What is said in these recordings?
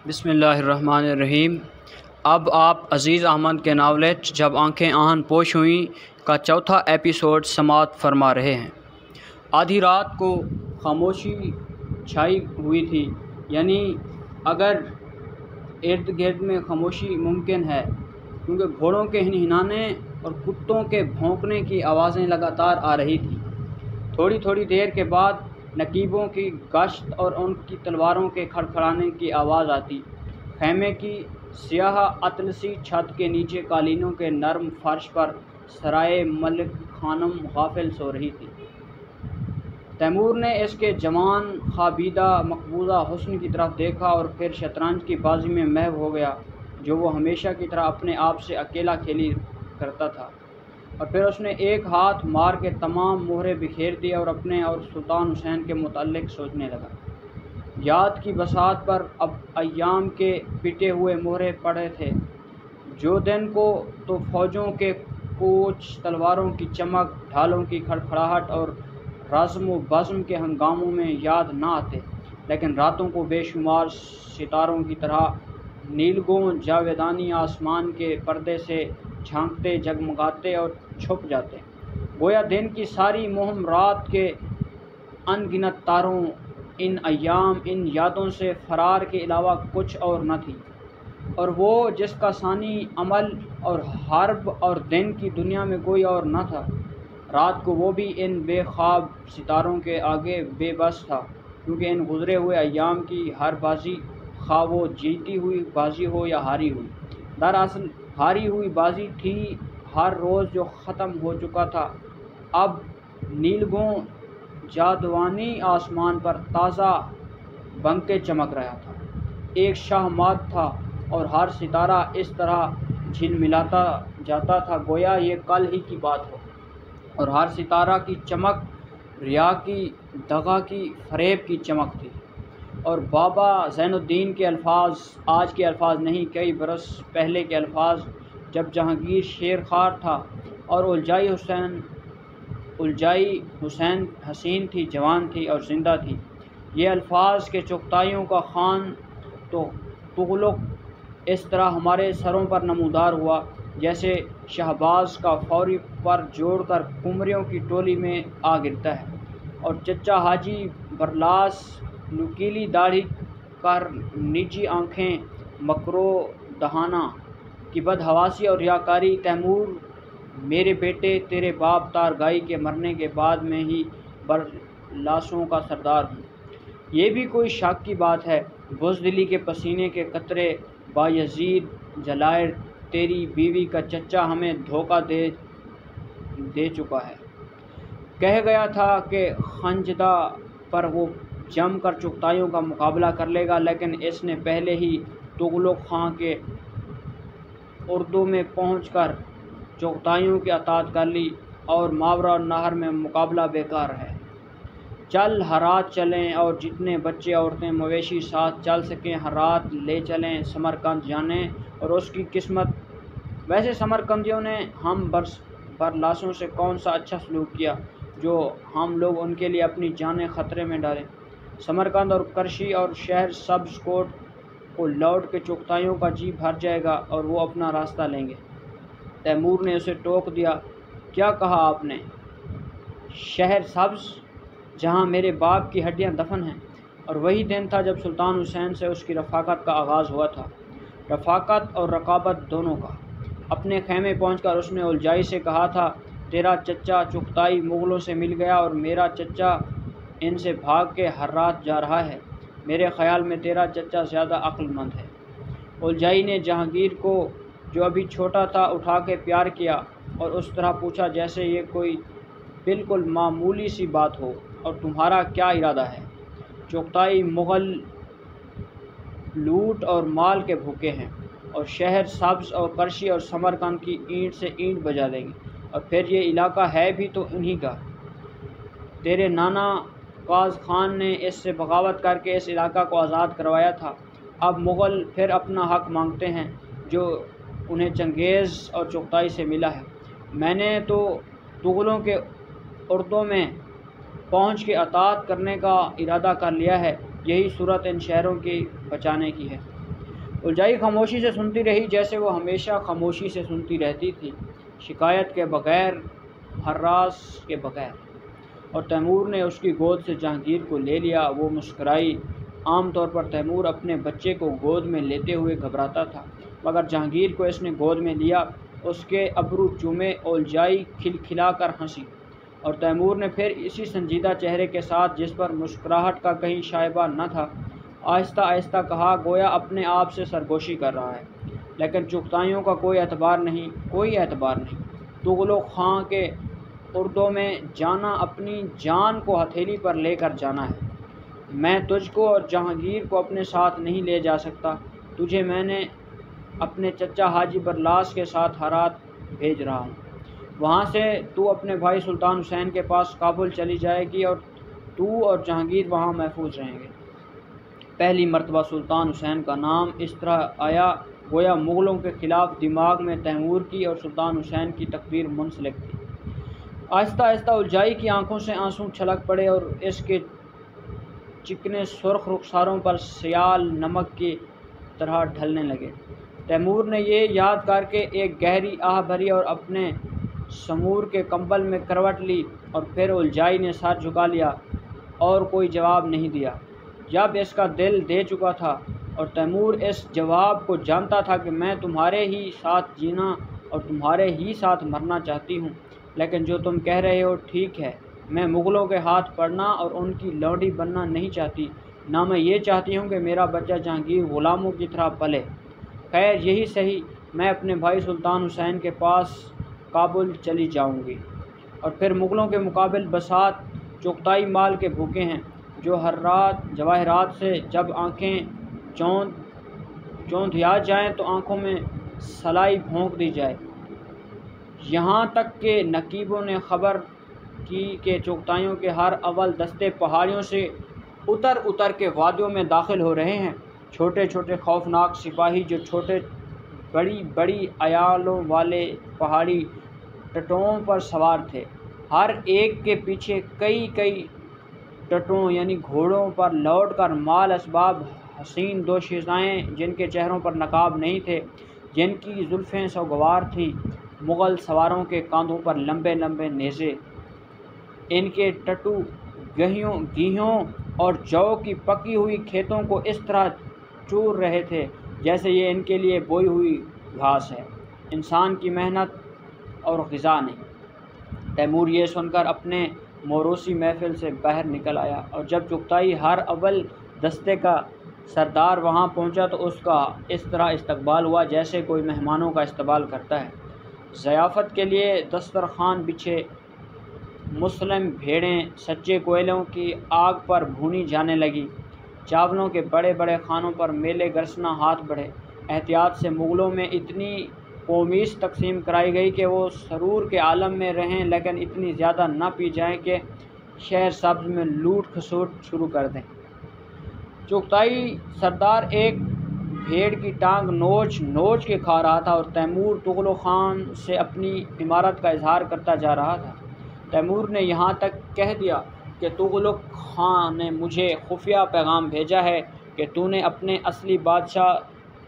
بسم اللہ الرحمن الرحیم۔ اب آپ عزیز احمد کے ناولچ جب آنکھیں آہن پوش ہوئیں کا چوتھا ایپیسوڈ سماعت فرما رہے ہیں۔ آدھی رات کو خاموشی چھائی ہوئی تھی، یعنی اگر ارد گرد میں خاموشی ممکن ہے، کیونکہ گھوڑوں کے ہنہنانے اور کتوں کے بھونکنے کی آوازیں لگاتار آ رہی تھیں۔ تھوڑی دیر کے بعد نقیبوں کی گشت اور ان کی تلواروں کے کھڑکھڑانے کی آواز آتی۔ خیمے کی سیاہ اطلسی چھت کے نیچے قالینوں کے نرم فرش پر سرائے ملک خانم غافل سو رہی تھی۔ تیمور نے اس کے جوان خوابیدہ مقبوضہ حسن کی طرف دیکھا اور پھر شطرنج کی بازی میں محو ہو گیا جو وہ ہمیشہ کی طرح اپنے آپ سے اکیلا کھیلی کرتا تھا، اور پھر اس نے ایک ہاتھ مار کے تمام مہرے بکھیر دیے اور اپنے اور سلطان حسین کے متعلق سوچنے لگا۔ یاد کی بساط پر اب ایام کے پٹے ہوئے مہرے پڑے تھے، جو دن کو تو فوجوں کے کوچ، تلواروں کی چمک، ڈھالوں کی کھڑکھڑاہٹ اور رزم و بزم کے ہنگاموں میں یاد نہ آتے، لیکن راتوں کو بے شمار ستاروں کی طرح نیلگوں جاویدانی آسمان کے پردے سے جھانکتے، جگمگاتے اور چھپ جاتے، گویا دن کی ساری مہم رات کے ان گنت تاروں، ان ایام، ان یادوں سے فرار کے علاوہ کچھ اور نہ تھی، اور وہ جس کا ثانی عمل اور حرب اور دن کی دنیا میں کوئی اور نہ تھا، رات کو وہ بھی ان بے خواب ستاروں کے آگے بے بس تھا، کیونکہ ان گزرے ہوئے ایام کی ہر بازی، خواہ وہ جیتی ہوئی بازی ہو یا ہاری ہوئی، دراصل ہاری ہوئی بازی تھی۔ ہر روز جو ختم ہو چکا تھا اب نیلگوں جادوانی آسمان پر تازہ بن کے چمک رہا تھا، ایک شاہ مات تھا، اور ہر ستارہ اس طرح جھلملاتا جاتا تھا گویا یہ کل ہی کی بات ہو، اور ہر ستارہ کی چمک ریا کی، دغا کی، فریب کی چمک تھی۔ اور بابا زین الدین کے الفاظ، آج کے الفاظ نہیں، کئی برس پہلے کے الفاظ، جب جہانگیر شیر خوار تھا اور الجائی حسین حسین تھی، جوان تھی اور زندہ تھی، یہ الفاظ کہ چغتائیوں کا خان تو تغلق اس طرح ہمارے سروں پر نمودار ہوا جیسے شہباز کا فوری پر جوڑ کر قمریوں کی ٹولی میں آ گرتا ہے، اور چچا حاجی برلاس نکیلی داڑھی کر، نجی آنکھیں، مکرو دہانہ کی بدحواسی اور ریاکاری۔ تیمور، میرے بیٹے، تیرے باپ تارگائی کے مرنے کے بعد میں ہی برلاسوں کا سردار ہوں، یہ بھی کوئی شک کی بات ہے؟ بزدلی کے پسینے کے قطرے، بایزید جلائر، تیری بیوی کا چچا ہمیں دھوکہ دے چکا ہے، کہہ گیا تھا کہ خنجدہ پر وہ جم کر چغتائیوں کا مقابلہ کر لے گا، لیکن اس نے پہلے ہی تغلق خان کے اردو میں پہنچ کر چغتائیوں کی اطاعت کر لی، اور ماورا اور نہر میں مقابلہ بیکار ہے۔ چل ہرات چلیں، اور جتنے بچے، عورتیں، مویشی ساتھ چل سکیں ہرات لے چلیں، سمرقند جانیں اور اس کی قسمت۔ ویسے سمرقندیوں نے ہم برلاسوں سے کون سا اچھا سلوک کیا جو ہم لوگ ان کے لیے اپنی جانیں خطرے میں ڈالیں؟ سمرقند اور کرشی اور شہر سبز کوٹ کو لوٹ کے چغتائیوں کا جی بھر جائے گا اور وہ اپنا راستہ لیں گے۔ تیمور نے اسے ٹوک دیا۔ کیا کہا آپ نے؟ شہر سبز، جہاں میرے باپ کی ہڈیاں دفن ہیں؟ اور وہی دن تھا جب سلطان حسین سے اس کی رفاقت کا آغاز ہوا تھا، رفاقت اور رقابت دونوں کا۔ اپنے خیمے پہنچ کر اس نے الجائی سے کہا تھا، تیرا چچا چغتائی مغلوں سے مل گیا اور میرا چچا ان سے بھاگ کے ہرات جا رہا ہے، میرے خیال میں تیرا چچا زیادہ عقل مند ہے۔ الجائی نے جہانگیر کو، جو ابھی چھوٹا تھا، اٹھا کے پیار کیا اور اس طرح پوچھا جیسے یہ کوئی بالکل معمولی سی بات ہو، اور تمہارا کیا ارادہ ہے؟ چغتائی مغل لوٹ اور مال کے بھوکے ہیں، اور شہر سبز اور کرشی اور سمرقند کی اینٹ سے اینٹ بجا دیں گے، اور پھر یہ علاقہ ہے بھی تو انہی کا۔ تیرے نانا قاز خان نے اس سے بغاوت کر کے اس علاقہ کو آزاد کروایا تھا، اب مغل پھر اپنا حق مانگتے ہیں جو انہیں چنگیز اور چغتائی سے ملا ہے۔ میں نے تو تغلوں کے اردوں میں پہنچ کے اطاعت کرنے کا ارادہ کر لیا ہے، یہی صورت ان شہروں کی بچانے کی ہے۔ الجائی خاموشی سے سنتی رہی، جیسے وہ ہمیشہ خاموشی سے سنتی رہتی تھی، شکایت کے بغیر، ہراس کے بغیر۔ اور تیمور نے اس کی گود سے جہانگیر کو لے لیا۔ وہ مسکرائی۔ عام طور پر تیمور اپنے بچے کو گود میں لیتے ہوئے گھبراتا تھا، مگر جہانگیر کو اس نے گود میں لیا، اس کے ابرو چومے۔ الجائی کھلکھلا کر ہنسی، اور تیمور نے پھر اسی سنجیدہ چہرے کے ساتھ، جس پر مسکراہٹ کا کہیں شائبہ نہ تھا، آہستہ آہستہ کہا، گویا اپنے آپ سے سرگوشی کر رہا ہے، لیکن چغتائیوں کا کوئی اعتبار نہیں، کوئی اعتبار نہیں۔ تغلق خاں کے اردو میں جانا اپنی جان کو ہتھیلی پر لے کر جانا ہے۔ میں تجھ کو اور جہانگیر کو اپنے ساتھ نہیں لے جا سکتا۔ تجھے میں نے اپنے چچا حاجی برلاس کے ساتھ ہرات بھیج رہا ہوں۔ وہاں سے تو اپنے بھائی سلطان حسین کے پاس کابل چلی جائے گی، اور تو اور جہانگیر وہاں محفوظ رہیں گے۔ پہلی مرتبہ سلطان حسین کا نام اس طرح آیا گویا مغلوں کے خلاف دماغ میں تیمور کی اور سلطان حسین کی تقدیر منسلک تھی۔ آہستہ آہستہ الجائی کی آنکھوں سے آنسو چھلک پڑے اور اس کے چکنے سرخ رخساروں پر سیال نمک کی طرح ڈھلنے لگے۔ تیمور نے یہ یاد کر کے ایک گہری آہ بھری اور اپنے سمور کے کمبل میں کروٹ لی، اور پھر الجائی نے سر جھکا لیا اور کوئی جواب نہیں دیا۔ جب اس کا دل دے چکا تھا، اور تیمور اس جواب کو جانتا تھا کہ میں تمہارے ہی ساتھ جینا اور تمہارے ہی ساتھ مرنا چاہتی ہوں، لیکن جو تم کہہ رہے ہو ٹھیک ہے، میں مغلوں کے ہاتھ پڑنا اور ان کی لونڈی بننا نہیں چاہتی، نہ میں یہ چاہتی ہوں کہ میرا بچہ جہانگیر غلاموں کی طرح پلے۔ خیر یہی صحیح، میں اپنے بھائی سلطان حسین کے پاس کابل چلی جاؤں گی، اور پھر مغلوں کے مقابل بساط چغتائی مال کے بھوکے ہیں، جو ہر رات جواہرات سے جب آنکھیں چوندھیا جائیں تو آنکھوں میں سلائی بھونک دی جائے۔ یہاں تک کہ نقیبوں نے خبر کی کہ چغتائیوں کے ہر اول دستے پہاڑیوں سے اتر اتر کے وادیوں میں داخل ہو رہے ہیں۔ چھوٹے چھوٹے خوفناک سپاہی جو چھوٹے بڑی بڑی عیالوں والے پہاڑی ٹٹوؤں پر سوار تھے، ہر ایک کے پیچھے کئی کئی ٹٹوں یعنی گھوڑوں پر لوٹ کر مال اسباب، حسین دوشیزائیں جن کے چہروں پر نقاب نہیں تھے، جن کی زلفیں سوگوار تھیں، مغل سواروں کے کاندھوں پر لمبے لمبے نیزے، ان کے ٹٹو گیہوں اور جو کی پکی ہوئی کھیتوں کو اس طرح چور رہے تھے جیسے یہ ان کے لیے بوئی ہوئی گھاس ہے، انسان کی محنت اور غذا نہیں۔ تیمور یہ سن کر اپنے موروثی محفل سے باہر نکل آیا، اور جب چغتائی ہر اول دستے کا سردار وہاں پہنچا تو اس کا اس طرح استقبال ہوا جیسے کوئی مہمانوں کا استقبال کرتا ہے۔ ضیافت کے لیے دسترخوان بچھے، مسلم بھیڑیں سچے کوئلوں کی آگ پر بھونی جانے لگی، چاولوں کے بڑے بڑے خانوں پر میلے گرسنا ہاتھ بڑھے۔ احتیاط سے مغلوں میں اتنی قومیص تقسیم کرائی گئی کہ وہ سرور کے عالم میں رہیں لیکن اتنی زیادہ نہ پی جائیں کہ شہر سبز میں لوٹ کھسوٹ شروع کر دیں۔ چغتائی سردار ایک بھیڑ کی ٹانگ نوچ نوچ کے کھا رہا تھا، اور تیمور تغلق خان سے اپنی عمارت کا اظہار کرتا جا رہا تھا۔ تیمور نے یہاں تک کہہ دیا کہ تغلق خان نے مجھے خفیہ پیغام بھیجا ہے کہ تو نے اپنے اصلی بادشاہ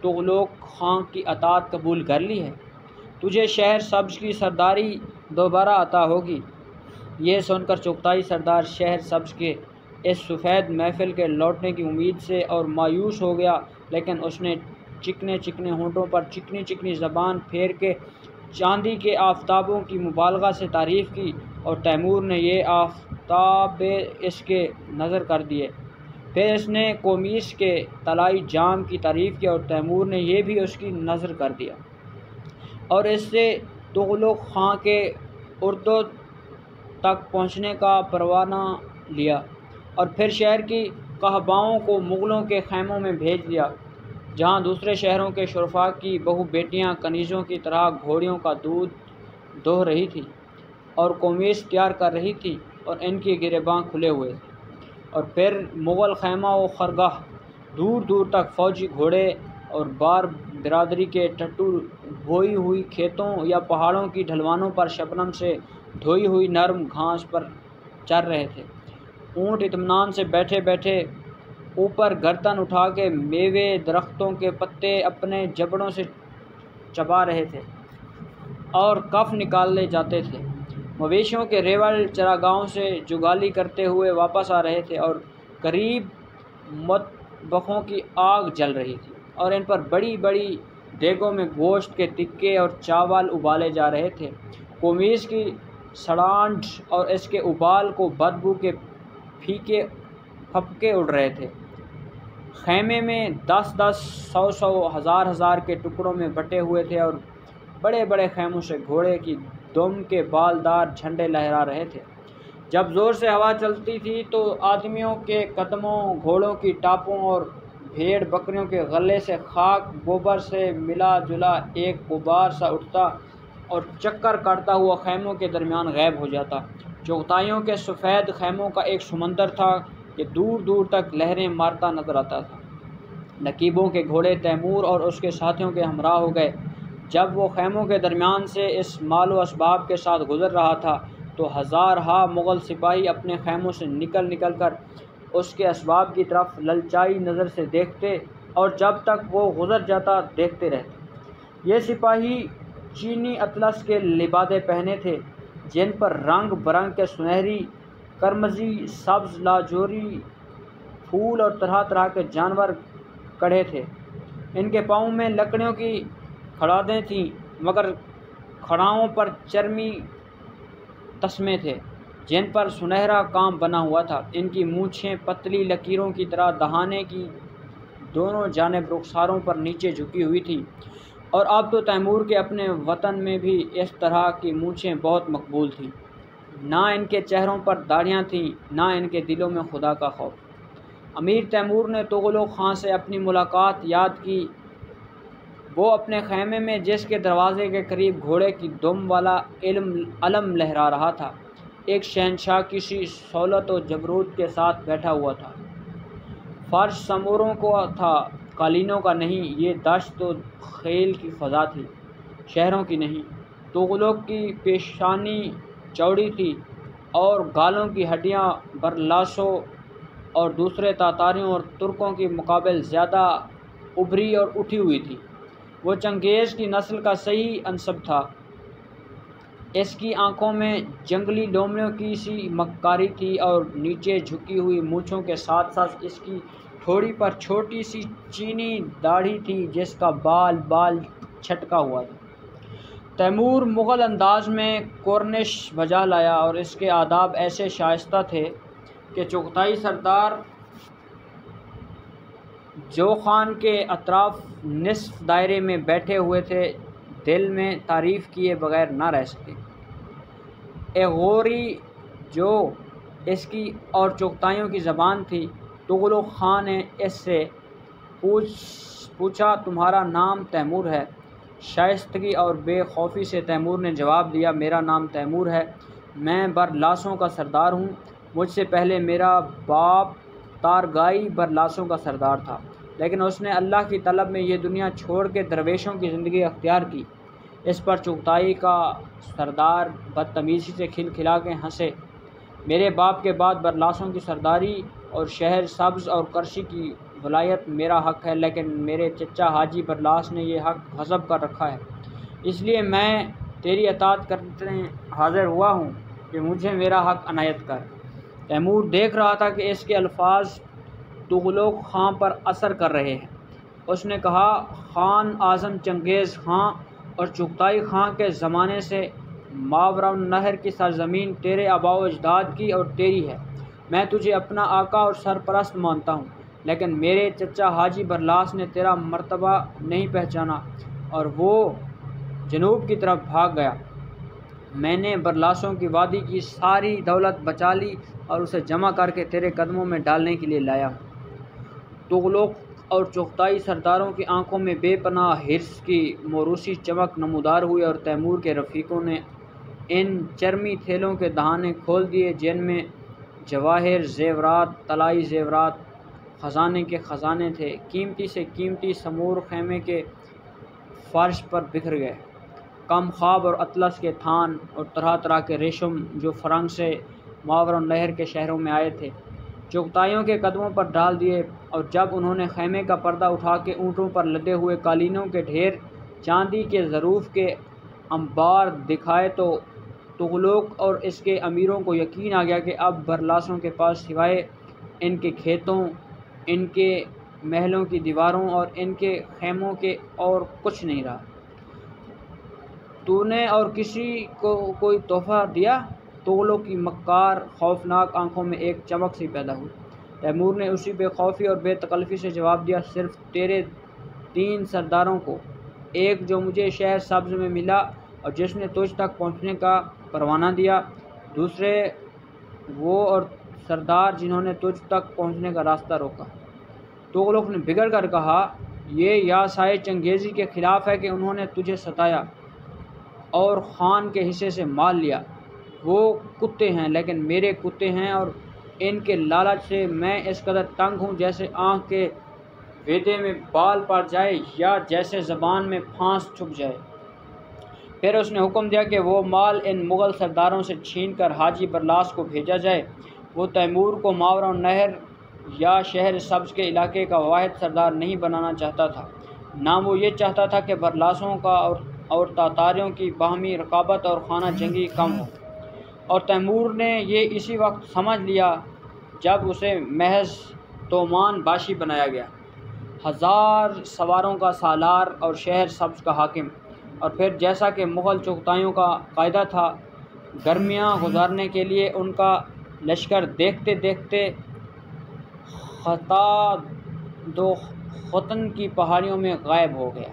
تغلق خان کی اطاعت قبول کر لی ہے، تجھے شہر سبز کی سرداری دوبارہ عطا ہوگی۔ یہ سن کر چغتائی سردار شہر سبز کے اس سفید محفل کے لوٹنے کی امید سے اور مایوس ہو گیا، لیکن اس نے چکنے چکنے ہونٹوں پر چکنی چکنی زبان پھیر کے چاندی کے آفتابوں کی مبالغہ سے تعریف کی، اور تیمور نے یہ آفتاب اس کے نظر کر دیے۔ پھر اس نے قومیص کے طلائی جام کی تعریف کی، اور تیمور نے یہ بھی اس کی نظر کر دیا، اور اس سے تغلق خان کے اردو تک پہنچنے کا پروانہ لیا، اور پھر شہر کی قحباؤں کو مغلوں کے خیموں میں بھیج دیا، جہاں دوسرے شہروں کے شرفاء کی بہو بیٹیاں کنیزوں کی طرح گھوڑیوں کا دودھ دوہ رہی تھیں اور قومیص تیار کر رہی تھیں، اور ان کے گریباں کھلے ہوئے تھے۔ اور پھر مغل خیمہ و خرگاہ، دور دور تک فوجی گھوڑے اور بار برادری کے ٹٹو بوئی ہوئی کھیتوں یا پہاڑوں کی ڈھلوانوں پر شبنم سے دھوئی ہوئی نرم گھاس پر چر رہے تھے۔ اونٹ اطمینان سے بیٹھے بیٹھے اوپر گردن اٹھا کے میوے درختوں کے پتے اپنے جبڑوں سے چبا رہے تھے اور کف نکالے جاتے تھے۔ مویشیوں کے ریوڑ چراگاہوں سے جگالی کرتے ہوئے واپس آ رہے تھے اور قریب مطبخوں کی آگ جل رہی تھی اور ان پر بڑی بڑی دیگوں میں گوشت کے ٹکے اور چاول ابالے جا رہے تھے۔ قمیص کی سڑانٹ اور اس کے ابال کو بدبو کے پھیکے پھپکے اڑ رہے تھے۔ خیمے میں 10 100 ہزار کے ٹکڑوں میں بٹے ہوئے تھے اور بڑے بڑے خیموں سے گھوڑے کی دم کے بالدار جھنڈے لہرا رہے تھے۔ جب زور سے ہوا چلتی تھی تو آدمیوں کے قدموں، گھوڑوں کی ٹاپوں اور بھیڑ بکریوں کے غلے سے خاک گوبر سے ملا جلا ایک غبار سا اٹھتا اور چکر کاٹتا ہوا خیموں کے درمیان غائب ہو جاتا۔ چغتائیوں کے سفید خیموں کا ایک سمندر تھا کہ دور دور تک لہریں مارتا نظر آتا تھا۔ نقیبوں کے گھوڑے تیمور اور اس کے ساتھیوں کے ہمراہ ہو گئے۔ جب وہ خیموں کے درمیان سے اس مال و اسباب کے ساتھ گزر رہا تھا تو ہزارہا مغل سپاہی اپنے خیموں سے نکل کر اس کے اسباب کی طرف للچائی نظر سے دیکھتے اور جب تک وہ گزر جاتا دیکھتے رہتے۔ یہ سپاہی چینی اطلس کے لبادے پہنے تھے جن پر رنگ برنگ کے سنہری، قرمزی، سبز، لاجوری پھول اور طرح طرح کے جانور کڑھے تھے۔ ان کے پاؤں میں لکڑیوں کی کھڑادیں تھیں مگر کھڑاؤں پر چرمی تسمے تھے جن پر سنہرا کام بنا ہوا تھا۔ ان کی مونچھیں پتلی لکیروں کی طرح دہانے کی دونوں جانب رخساروں پر نیچے جھکی ہوئی تھیں، اور اب تو تیمور کے اپنے وطن میں بھی اس طرح کی مونچھیں بہت مقبول تھیں۔ نہ ان کے چہروں پر داڑھیاں تھیں، نہ ان کے دلوں میں خدا کا خوف۔ امیر تیمور نے تغلق خان سے اپنی ملاقات یاد کی۔ وہ اپنے خیمے میں جس کے دروازے کے قریب گھوڑے کی دم والا علم لہرا رہا تھا، ایک شہنشاہ کی سی سہولت و جبروت کے ساتھ بیٹھا ہوا تھا۔ فرش سموروں کا تھا، قالینوں کا نہیں۔ یہ دشت و خیل کی فضا تھی، شہروں کی نہیں۔ تغلق کی پیشانی چوڑی تھی اور گالوں کی ہڈیاں برلاسوں اور دوسرے تاتاریوں اور ترکوں کے مقابل زیادہ ابھری اور اٹھی ہوئی تھی۔ وہ چنگیز کی نسل کا صحیح انسب تھا۔ اس کی آنکھوں میں جنگلی لومڑیوں کی سی مکاری تھی اور نیچے جھکی ہوئی مونچھوں کے ساتھ ساتھ اس کی ٹھوڑی پر چھوٹی سی چینی داڑھی تھی جس کا بال چھٹکا ہوا تھا۔ تیمور مغل انداز میں کورنش بجا لایا اور اس کے آداب ایسے شائستہ تھے کہ چغتائی سردار جو خان کے اطراف نصف دائرے میں بیٹھے ہوئے تھے دل میں تعریف کیے بغیر نہ رہ سکے۔ ایغوری جو اس کی اور چغتائیوں کی زبان تھی، تغلق خان نے اس سے پوچھا تمہارا نام تیمور ہے؟ شائستگی اور بے خوفی سے تیمور نے جواب دیا میرا نام تیمور ہے، میں برلاسوں کا سردار ہوں۔ مجھ سے پہلے میرا باپ تارگائی برلاسوں کا سردار تھا، لیکن اس نے اللہ کی طلب میں یہ دنیا چھوڑ کے درویشوں کی زندگی اختیار کی۔ اس پر چغتائی کا سردار بدتمیزی سے کھلکھلا کے ہنسے۔ میرے باپ کے بعد برلاسوں کی سرداری اور شہر سبز اور کرشی کی ولایت میرا حق ہے، لیکن میرے چچا حاجی برلاس نے یہ حق غصب کر رکھا ہے، اس لیے میں تیری اطاعت کرنے حاضر ہوا ہوں کہ مجھے میرا حق عنایت کر۔ تیمور دیکھ رہا تھا کہ اس کے الفاظ تغلق خان پر اثر کر رہے ہیں۔ اس نے کہا خان اعظم چنگیز خان اور چغتائی خان کے زمانے سے ماوراء النہر کی سرزمین تیرے آباء و اجداد کی اور تیری ہے۔ میں تجھے اپنا آقا اور سرپرست مانتا ہوں، لیکن میرے چچا حاجی برلاس نے تیرا مرتبہ نہیں پہچانا اور وہ جنوب کی طرف بھاگ گیا۔ میں نے برلاسوں کی وادی کی ساری دولت بچا لی اور اسے جمع کر کے تیرے قدموں میں ڈالنے کے لیے لایا ہوں۔ تغلق اور چغتائی سرداروں کی آنکھوں میں بے پناہ حرص کی موروثی چمک نمودار ہوئی اور تیمور کے رفیقوں نے ان چرمی تھیلوں کے دہانے کھول دیے جن میں جواہر، زیورات، طلائی زیورات، خزانے کے خزانے تھے۔ قیمتی سے قیمتی سمور خیمے کے فرش پر بکھر گئے۔ کم خواب اور اطلس کے تھان اور طرح طرح کے ریشم جو فرنگ سے ماوراء النہر کے شہروں میں آئے تھے، چغتائیوں کے قدموں پر ڈال دیے، اور جب انہوں نے خیمے کا پردہ اٹھا کے اونٹوں پر لدے ہوئے قالینوں کے ڈھیر، چاندی کے ظروف کے انبار دکھائے تو تغلق اور اس کے امیروں کو یقین آ گیا کہ اب برلاسوں کے پاس سوائے ان کے کھیتوں، ان کے محلوں کی دیواروں اور ان کے خیموں کے اور کچھ نہیں رہا۔ تو نے اور کسی کو کوئی تحفہ دیا؟ تغلق کی مکار خوفناک آنکھوں میں ایک چمک سی پیدا ہوئی۔ تیمور نے اسی بے خوفی اور بے تکلفی سے جواب دیا، صرف تیرے 3 سرداروں کو، ایک جو مجھے شہر سبز میں ملا اور جس نے تجھ تک پہنچنے کا پروانہ دیا، دوسرے وہ اور سردار جنہوں نے تجھ تک پہنچنے کا راستہ روکا۔ تغلق نے بگڑ کر کہا، یہ یاسائے چنگیزی کے خلاف ہے کہ انہوں نے تجھے ستایا اور خان کے حصے سے مال لیا۔ وہ کتے ہیں لیکن میرے کتے ہیں، اور ان کے لالچ سے میں اس قدر تنگ ہوں جیسے آنکھ کے ویدے میں بال پڑ جائے یا جیسے زبان میں پھانس چھپ جائے۔ پھر اس نے حکم دیا کہ وہ مال ان مغل سرداروں سے چھین کر حاجی برلاس کو بھیجا جائے۔ وہ تیمور کو ماوراء النہر یا شہر سبز کے علاقے کا واحد سردار نہیں بنانا چاہتا تھا، نہ وہ یہ چاہتا تھا کہ برلاسوں کا اور تاتاریوں کی باہمی رقابت اور خانہ جنگی کم ہو، اور تیمور نے یہ اسی وقت سمجھ لیا جب اسے محض تومان باشی بنایا گیا، 1000 سواروں کا سالار اور شہر سبز کا حاکم، اور پھر جیسا کہ مغل چغتائیوں کا قاعدہ تھا، گرمیاں گزارنے کے لیے ان کا لشکر دیکھتے دیکھتے خطا دو ختن کی پہاڑیوں میں غائب ہو گیا۔